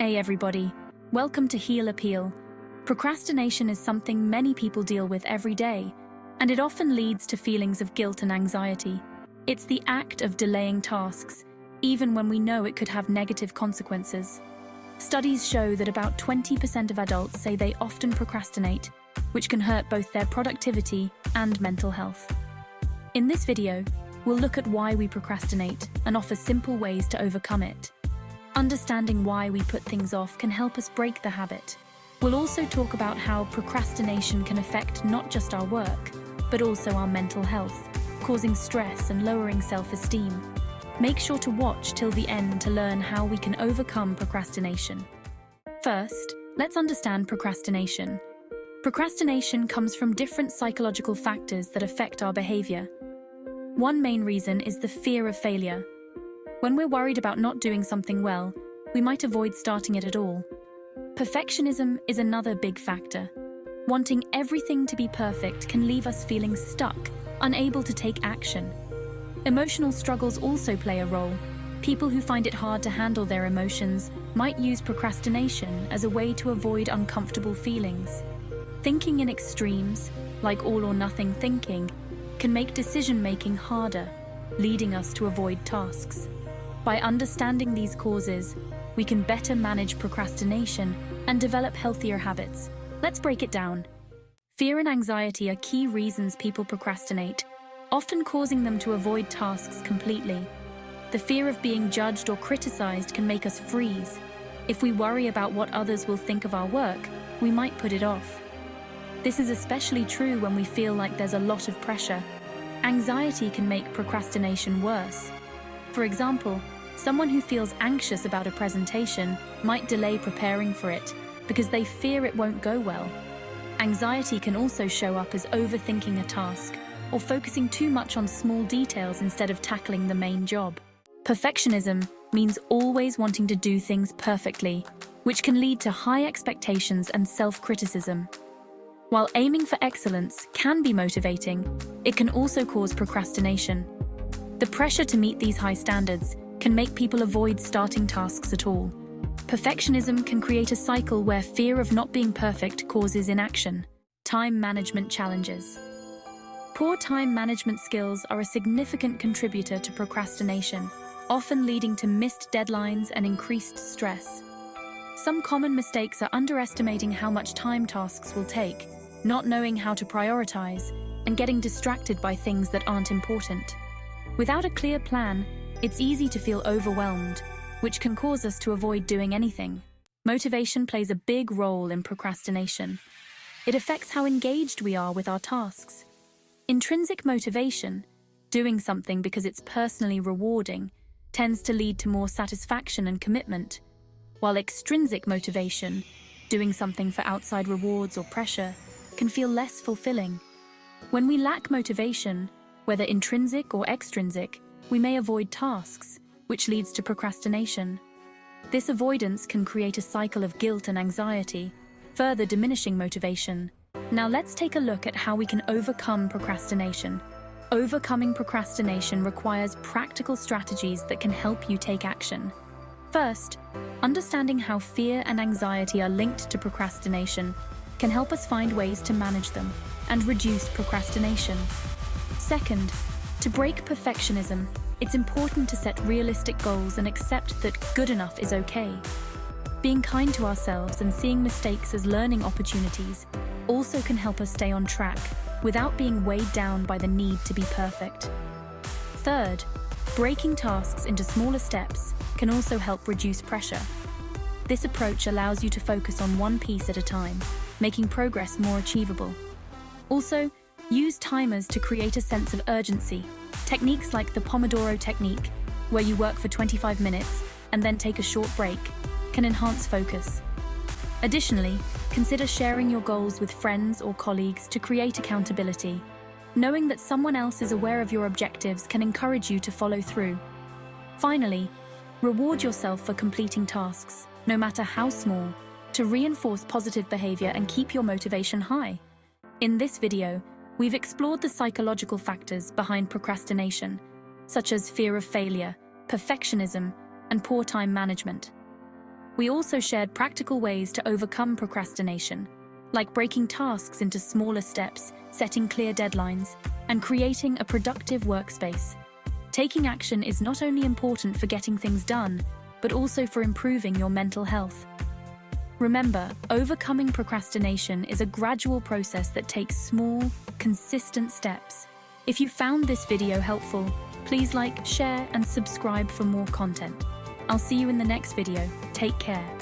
Hey everybody, welcome to Heal Appeal. Procrastination is something many people deal with every day, and it often leads to feelings of guilt and anxiety. It's the act of delaying tasks, even when we know it could have negative consequences. Studies show that about 20% of adults say they often procrastinate, which can hurt both their productivity and mental health. In this video, we'll look at why we procrastinate and offer simple ways to overcome it. Understanding why we put things off can help us break the habit. We'll also talk about how procrastination can affect not just our work, but also our mental health, causing stress and lowering self-esteem. Make sure to watch till the end to learn how we can overcome procrastination. First, let's understand procrastination. Procrastination comes from different psychological factors that affect our behavior. One main reason is the fear of failure. When we're worried about not doing something well, we might avoid starting it at all. Perfectionism is another big factor. Wanting everything to be perfect can leave us feeling stuck, unable to take action. Emotional struggles also play a role. People who find it hard to handle their emotions might use procrastination as a way to avoid uncomfortable feelings. Thinking in extremes, like all or nothing thinking, can make decision-making harder, leading us to avoid tasks. By understanding these causes, we can better manage procrastination and develop healthier habits. Let's break it down. Fear and anxiety are key reasons people procrastinate, often causing them to avoid tasks completely. The fear of being judged or criticized can make us freeze. If we worry about what others will think of our work, we might put it off. This is especially true when we feel like there's a lot of pressure. Anxiety can make procrastination worse. For example, someone who feels anxious about a presentation might delay preparing for it because they fear it won't go well. Anxiety can also show up as overthinking a task or focusing too much on small details instead of tackling the main job. Perfectionism means always wanting to do things perfectly, which can lead to high expectations and self-criticism. While aiming for excellence can be motivating, it can also cause procrastination. The pressure to meet these high standards can make people avoid starting tasks at all. Perfectionism can create a cycle where fear of not being perfect causes inaction. Time management challenges. Poor time management skills are a significant contributor to procrastination, often leading to missed deadlines and increased stress. Some common mistakes are underestimating how much time tasks will take, not knowing how to prioritize, and getting distracted by things that aren't important. Without a clear plan, it's easy to feel overwhelmed, which can cause us to avoid doing anything. Motivation plays a big role in procrastination. It affects how engaged we are with our tasks. Intrinsic motivation, doing something because it's personally rewarding, tends to lead to more satisfaction and commitment, while extrinsic motivation, doing something for outside rewards or pressure, can feel less fulfilling. When we lack motivation, whether intrinsic or extrinsic, we may avoid tasks, which leads to procrastination. This avoidance can create a cycle of guilt and anxiety, further diminishing motivation. Now let's take a look at how we can overcome procrastination. Overcoming procrastination requires practical strategies that can help you take action. First, understanding how fear and anxiety are linked to procrastination can help us find ways to manage them and reduce procrastination. Second, to break perfectionism, it's important to set realistic goals and accept that good enough is okay. Being kind to ourselves and seeing mistakes as learning opportunities also can help us stay on track without being weighed down by the need to be perfect. Third, breaking tasks into smaller steps can also help reduce pressure. This approach allows you to focus on one piece at a time, making progress more achievable. Also, use timers to create a sense of urgency. Techniques like the Pomodoro technique, where you work for 25 minutes and then take a short break, can enhance focus. Additionally, consider sharing your goals with friends or colleagues to create accountability. Knowing that someone else is aware of your objectives can encourage you to follow through. Finally, reward yourself for completing tasks, no matter how small, to reinforce positive behavior and keep your motivation high. In this video, we've explored the psychological factors behind procrastination, such as fear of failure, perfectionism, and poor time management. We also shared practical ways to overcome procrastination, like breaking tasks into smaller steps, setting clear deadlines, and creating a productive workspace. Taking action is not only important for getting things done, but also for improving your mental health. Remember, overcoming procrastination is a gradual process that takes small, consistent steps. If you found this video helpful, please like, share, and subscribe for more content. I'll see you in the next video. Take care.